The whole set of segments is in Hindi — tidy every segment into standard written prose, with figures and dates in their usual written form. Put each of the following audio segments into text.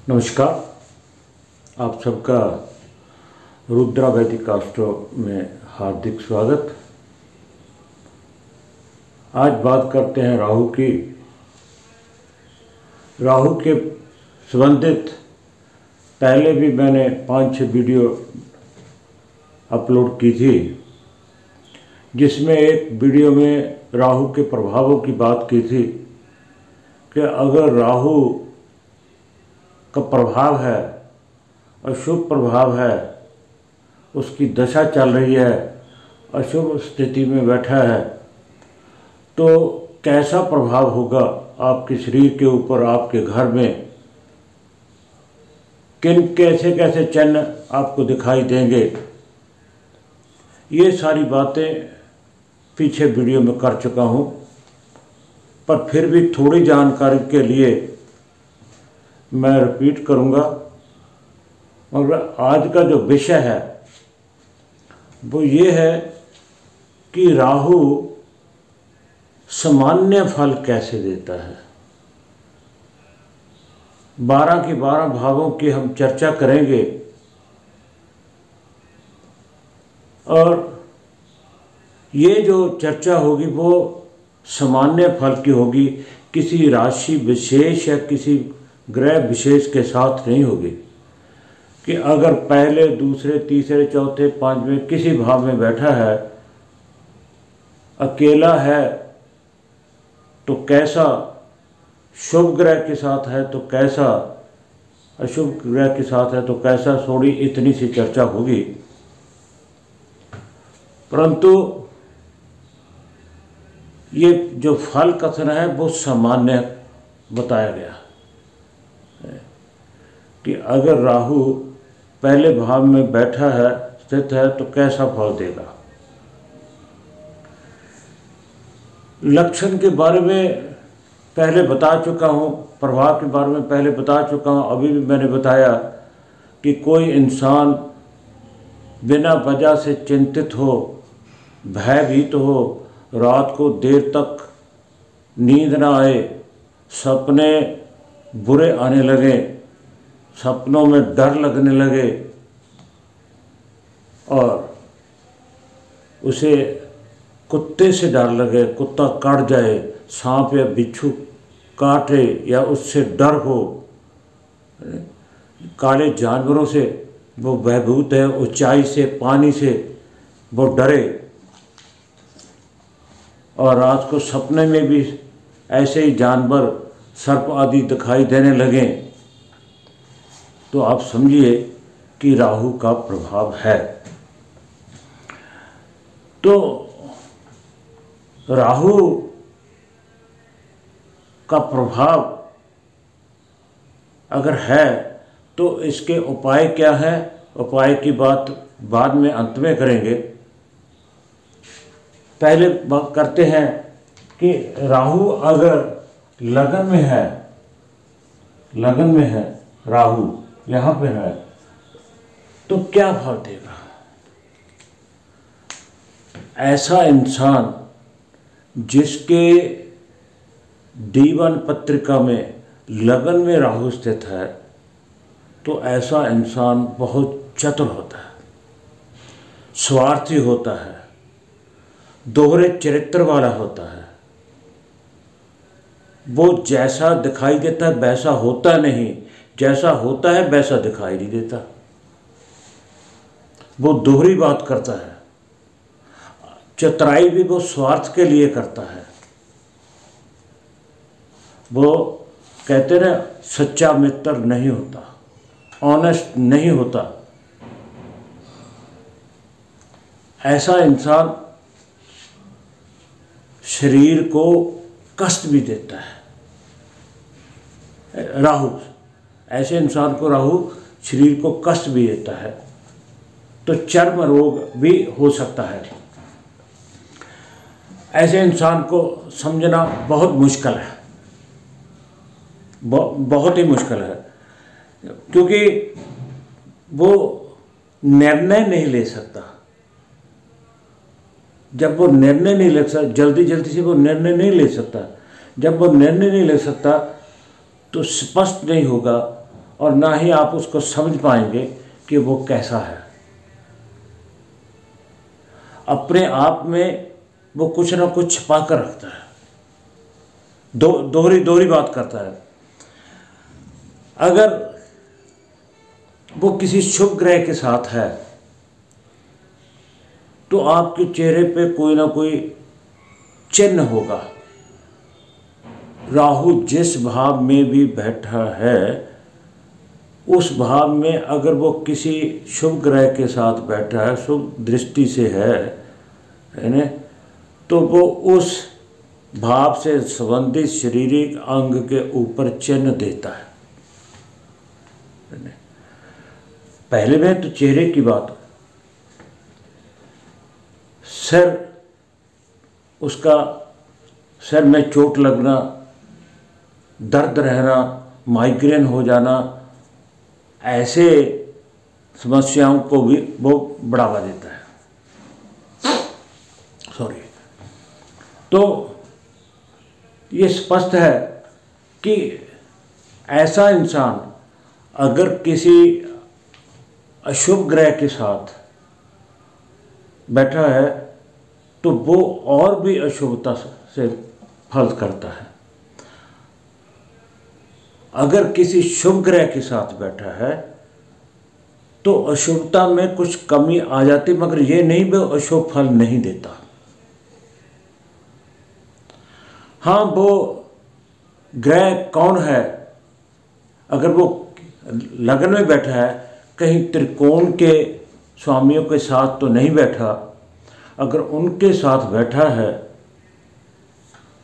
नमस्कार। आप सबका रुद्रा वैदिक एस्ट्रो में हार्दिक स्वागत। आज बात करते हैं राहु की। राहु के संबंधित पहले भी मैंने 5-6 वीडियो अपलोड की थी, जिसमें एक वीडियो में राहु के प्रभावों की बात की थी कि अगर राहु का प्रभाव है, अशुभ प्रभाव है, उसकी दशा चल रही है, अशुभ स्थिति में बैठा है, तो कैसा प्रभाव होगा आपके शरीर के ऊपर, आपके घर में, किन कैसे कैसे चिन्ह आपको दिखाई देंगे। ये सारी बातें पीछे वीडियो में कर चुका हूँ, पर फिर भी थोड़ी जानकारी के लिए मैं रिपीट करूँगा। और आज का जो विषय है वो ये है कि राहु सामान्य फल कैसे देता है। 12 के 12 भावों की हम चर्चा करेंगे और ये जो चर्चा होगी वो सामान्य फल की होगी, किसी राशि विशेष या किसी ग्रह विशेष के साथ नहीं होगी कि अगर पहले, दूसरे, तीसरे, चौथे, पांचवें किसी भाव में बैठा है, अकेला है तो कैसा, शुभ ग्रह के साथ है तो कैसा, अशुभ ग्रह के साथ है तो कैसा, थोड़ी इतनी सी चर्चा होगी। परंतु ये जो फल कथन है वो सामान्य बताया गया कि अगर राहु पहले भाव में बैठा है, स्थित है, तो कैसा फल देगा। लक्षण के बारे में पहले बता चुका हूँ, प्रभाव के बारे में पहले बता चुका हूँ। अभी भी मैंने बताया कि कोई इंसान बिना वजह से चिंतित हो, भयभीत हो, रात को देर तक नींद ना आए, सपने बुरे आने लगे, सपनों में डर लगने लगे और उसे कुत्ते से डर लगे, कुत्ता काट जाए, सांप या बिच्छू काटे या उससे डर हो, काले जानवरों से वो भयभीत है, ऊंचाई से, पानी से वो डरे और रात को सपने में भी ऐसे ही जानवर, सर्प आदि दिखाई देने लगे, तो आप समझिए कि राहु का प्रभाव है। तो राहु का प्रभाव अगर है तो इसके उपाय क्या है, उपाय की बात बाद में अंत में करेंगे। पहले बात करते हैं कि राहु अगर लगन में है, लगन में है राहु, यहाँ पे है, तो क्या फल देगा। ऐसा इंसान जिसके D1 पत्रिका में लगन में राहु स्थित है, तो ऐसा इंसान बहुत चतुर होता है, स्वार्थी होता है, दोहरे चरित्र वाला होता है। वो जैसा दिखाई देता है वैसा होता नहीं, जैसा होता है वैसा दिखाई नहीं देता। वो दोहरी बात करता है, चतुराई भी वो स्वार्थ के लिए करता है। वो कहते ना, सच्चा मित्र नहीं होता, ऑनेस्ट नहीं होता। ऐसा इंसान शरीर को कष्ट भी देता है। राहु, ऐसे इंसान को राहु शरीर को कष्ट भी देता है, तो चर्म रोग भी हो सकता है। ऐसे इंसान को समझना बहुत मुश्किल है, बहुत ही मुश्किल है, क्योंकि वो निर्णय नहीं ले सकता। जब वो निर्णय नहीं ले सकता, जल्दी जल्दी से वो निर्णय नहीं ले सकता। जब वो निर्णय नहीं ले सकता तो स्पष्ट नहीं होगा और ना ही आप उसको समझ पाएंगे कि वो कैसा है। अपने आप में वो कुछ ना कुछ छिपा कर रखता है, दोहरी बात करता है। अगर वो किसी शुभ ग्रह के साथ है तो आपके चेहरे पे कोई ना कोई चिन्ह होगा। राहु जिस भाव में भी बैठा है उस भाव में अगर वो किसी शुभ ग्रह के साथ बैठा है, शुभ दृष्टि से है ना, तो वो उस भाव से संबंधित शारीरिक अंग के ऊपर चिन्ह देता है। पहले में तो चेहरे की बात, सर, उसका सर में चोट लगना, दर्द रहना, माइग्रेन हो जाना, ऐसे समस्याओं को भी वो बढ़ावा देता है। सॉरी। तो ये स्पष्ट है कि ऐसा इंसान अगर किसी अशुभ ग्रह के साथ बैठा है तो वो और भी अशुभता से फल करता है। अगर किसी शुभ ग्रह के साथ बैठा है तो अशुभता में कुछ कमी आ जाती, मगर ये नहीं वो अशुभ फल नहीं देता। हाँ, वो ग्रह कौन है, अगर वो लगन में बैठा है, कहीं त्रिकोण के स्वामियों के साथ तो नहीं बैठा, अगर उनके साथ बैठा है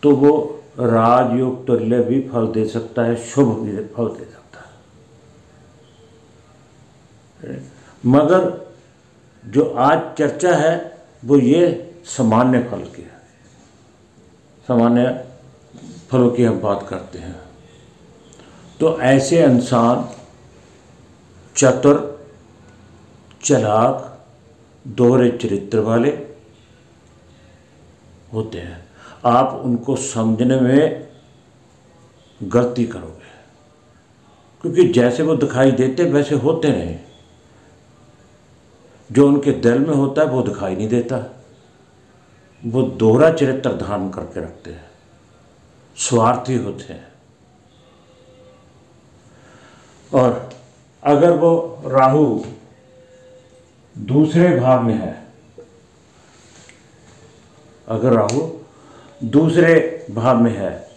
तो वो राजयोग तुल्य भी फल दे सकता है, शुभ भी फल दे सकता है। मगर जो आज चर्चा है वो ये सामान्य फल की है, सामान्य फलों की हम बात करते हैं। तो ऐसे इंसान चतुर, चालाक, दोहरे चरित्र वाले होते हैं। आप उनको समझने में गलती करोगे, क्योंकि जैसे वो दिखाई देते वैसे होते नहीं। जो उनके दिल में होता है वो दिखाई नहीं देता। वो दोहरा चरित्र धारण करके रखते हैं, स्वार्थी होते हैं। और अगर वो राहु दूसरे भाव में है, अगर राहु दूसरे भाव में है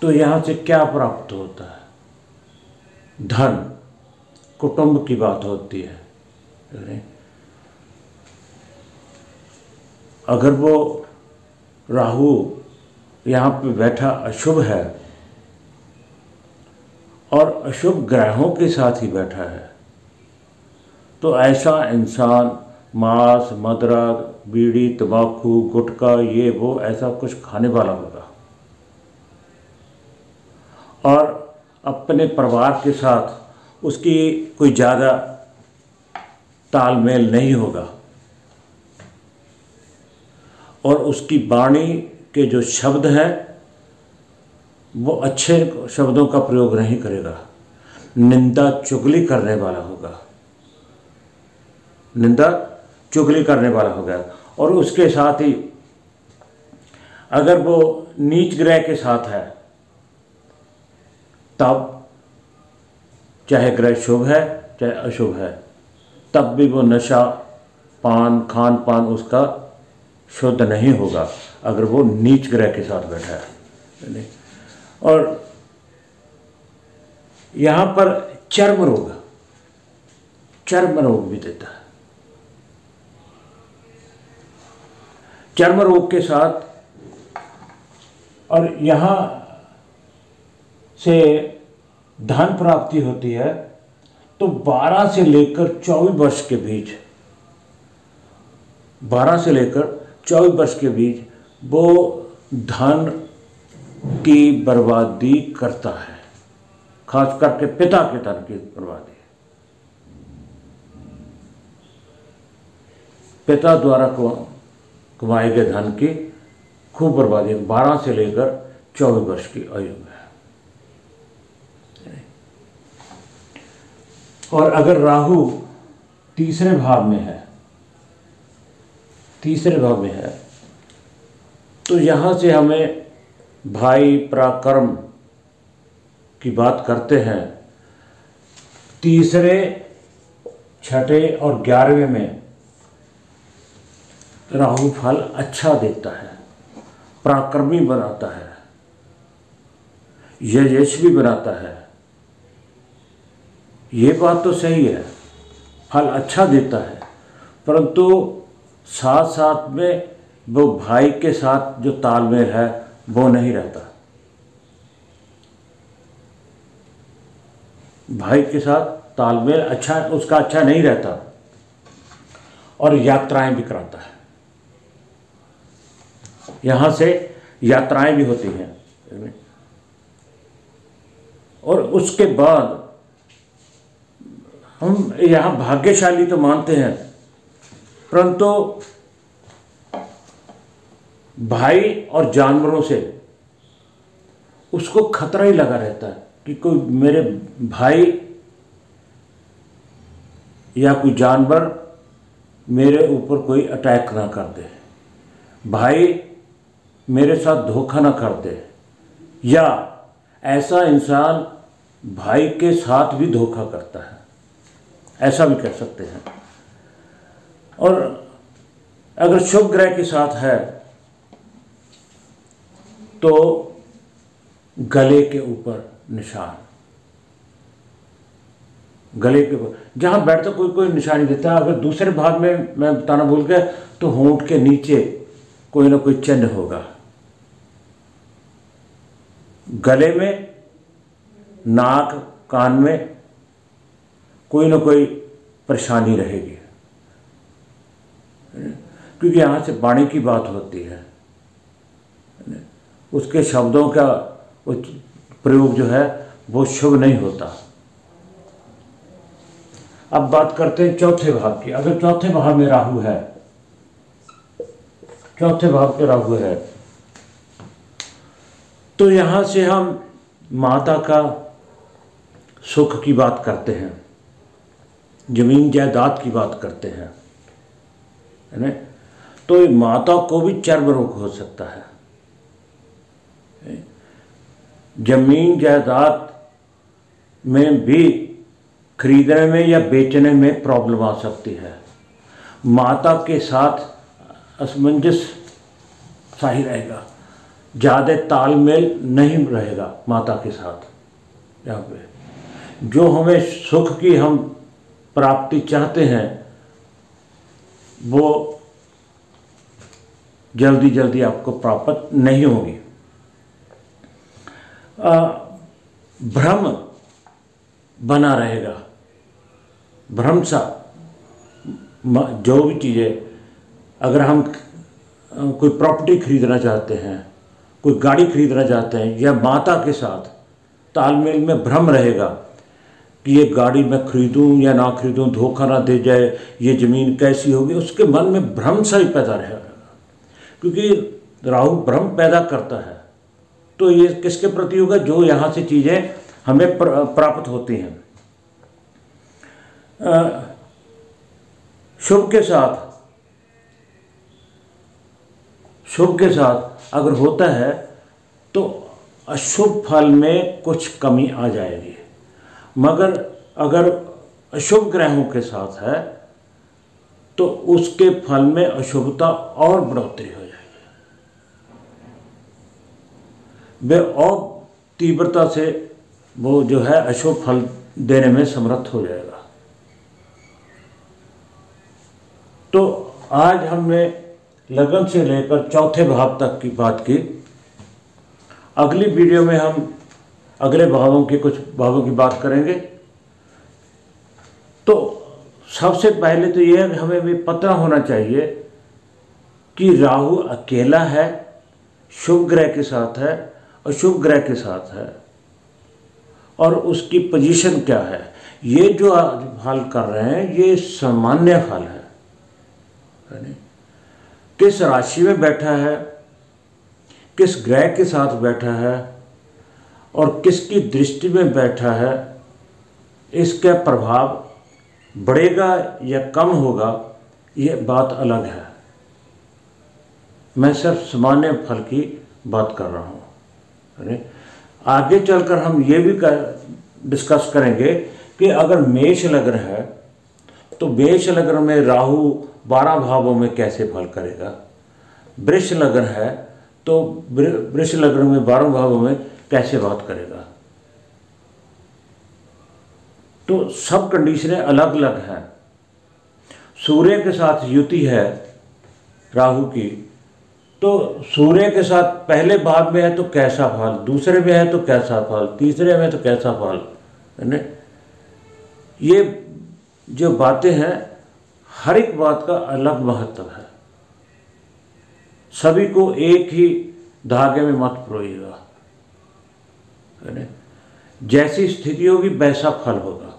तो यहाँ से क्या प्राप्त होता है? धन, कुटुंब की बात होती है। अगर वो राहु यहाँ पे बैठा अशुभ है और अशुभ ग्रहों के साथ ही बैठा है तो ऐसा इंसान मांस, मदिरा, बीड़ी, तंबाकू, गुटखा, ये वो ऐसा कुछ खाने वाला होगा और अपने परिवार के साथ उसकी कोई ज़्यादा तालमेल नहीं होगा और उसकी वाणी के जो शब्द हैं वो अच्छे शब्दों का प्रयोग नहीं करेगा, निंदा चुगली करने वाला होगा, निंदा चुगली करने वाला होगा। और उसके साथ ही अगर वो नीच ग्रह के साथ है तब चाहे ग्रह शुभ है चाहे अशुभ है तब भी वो नशा पान, खान पान उसका शुद्ध नहीं होगा अगर वो नीच ग्रह के साथ बैठा है। और यहाँ पर चर्म रोग भी देता है। चर्म रोग के साथ, और यहाँ से धन प्राप्ति होती है तो 12 से लेकर 24 वर्ष के बीच, 12 से लेकर 24 वर्ष के बीच वो धन की बर्बादी करता है, खास करके पिता के धन की बर्बादी। पिता द्वारा कमाए गए धन की खूब बर्बादी 12 से लेकर 24 वर्ष की आयु में। और अगर राहु तीसरे भाव में है तो यहाँ से हमें भाई पराक्रम की बात करते हैं। तीसरे, छठे और 11वें में राहु फल अच्छा देता है, पराक्रमी बनाता है, यशस्वी बनाता है। ये बात तो सही है, फल अच्छा देता है, परंतु साथ साथ में वो भाई के साथ जो तालमेल है वो नहीं रहता। भाई के साथ तालमेल उसका अच्छा नहीं रहता और यात्राएं भी कराता है। यहाँ से यात्राएं भी होती हैं और उसके बाद हम यहाँ भाग्यशाली तो मानते हैं, परंतु भाई और जानवरों से उसको खतरा ही लगा रहता है कि कोई मेरे भाई या कोई जानवर मेरे ऊपर कोई अटैक ना कर दे, भाई मेरे साथ धोखा ना कर दे, या ऐसा इंसान भाई के साथ भी धोखा करता है, ऐसा भी कह सकते हैं। और अगर शुभ ग्रह के साथ है तो गले के ऊपर निशान, गले के ऊपर जहां बैठता कोई निशान नहीं देता। अगर दूसरे भाग में मैं बताना भूल गया तो होंठ के नीचे कोई ना कोई चिन्ह होगा, गले में, नाक, कान में कोई ना कोई परेशानी रहेगी, क्योंकि यहाँ से वाणी की बात होती है, उसके शब्दों का प्रयोग जो है वो शुभ नहीं होता। अब बात करते हैं चौथे भाव की। अगर चौथे भाव में राहु है, चौथे भाव पे राहु है, तो यहां से हम माता का सुख की बात करते हैं, जमीन जायदाद की बात करते हैं, है ना। तो माता को भी चर्म रोग हो सकता है, जमीन जायदाद में भी खरीदने में या बेचने में प्रॉब्लम आ सकती है। माता के साथ असमंजस सा ही रहेगा, ज़्यादा तालमेल नहीं रहेगा माता के साथ। यहाँ पे जो हमें सुख की हम प्राप्ति चाहते हैं वो जल्दी जल्दी आपको प्राप्त नहीं होगी। भ्रम बना रहेगा, भ्रम सा। जो भी चीज़ें, अगर हम कोई प्रॉपर्टी खरीदना चाहते हैं, कोई गाड़ी खरीदना चाहते हैं, या माता के साथ तालमेल में भ्रम रहेगा कि ये गाड़ी मैं खरीदूं या ना खरीदूं, धोखा ना दे जाए, ये ज़मीन कैसी होगी, उसके मन में भ्रम सा ही पैदा रहेगा, क्योंकि राहु भ्रम पैदा करता है। तो ये किसके प्रति होगा? जो यहाँ से चीज़ें हमें प्राप्त होती हैं। शुभ के साथ अगर होता है तो अशुभ फल में कुछ कमी आ जाएगी, मगर अगर अशुभ ग्रहों के साथ है तो उसके फल में अशुभता और बढ़ोतरी हो जाएगी, वे और तीव्रता से वो जो है अशुभ फल देने में समर्थ हो जाएगा। तो आज हमने लगन से लेकर चौथे भाव तक की बात की। अगली वीडियो में हम अगले भावों की कुछ भावों की बात करेंगे। तो सबसे पहले तो यह हमें भी पता होना चाहिए कि राहु अकेला है, शुभ ग्रह के साथ है, अशुभ ग्रह के साथ है, और उसकी पोजीशन क्या है। ये जो फल कर रहे हैं ये सामान्य फल है, किस राशि में बैठा है, किस ग्रह के साथ बैठा है और किसकी दृष्टि में बैठा है, इसका प्रभाव बढ़ेगा या कम होगा ये बात अलग है। मैं सिर्फ सामान्य फल की बात कर रहा हूँ। आगे चलकर हम ये भी डिस्कस करेंगे कि अगर मेष लग्न है तो मेष लग्न में राहु 12 भावों में कैसे फल करेगा, वृष लग्न है तो वृष लग्न में 12 भावों में कैसे बात करेगा। तो सब कंडीशनें अलग अलग हैं। सूर्य के साथ युति है राहु की, तो सूर्य के साथ पहले भाव में है तो कैसा फल, दूसरे में है तो कैसा फल, तीसरे में तो कैसा फल, है ना। ये जो बातें हैं हर एक बात का अलग महत्व है। सभी को एक ही धागे में मत परोइएगा, है ना। जैसी स्थिति होगी वैसा फल होगा।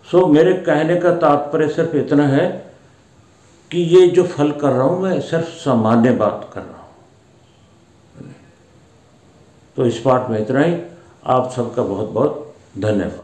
सो मेरे कहने का तात्पर्य सिर्फ इतना है कि ये जो फल कर रहा हूं मैं सिर्फ सामान्य बात कर रहा हूं। तो इस पाठ में इतना ही। आप सबका बहुत बहुत धन्यवाद।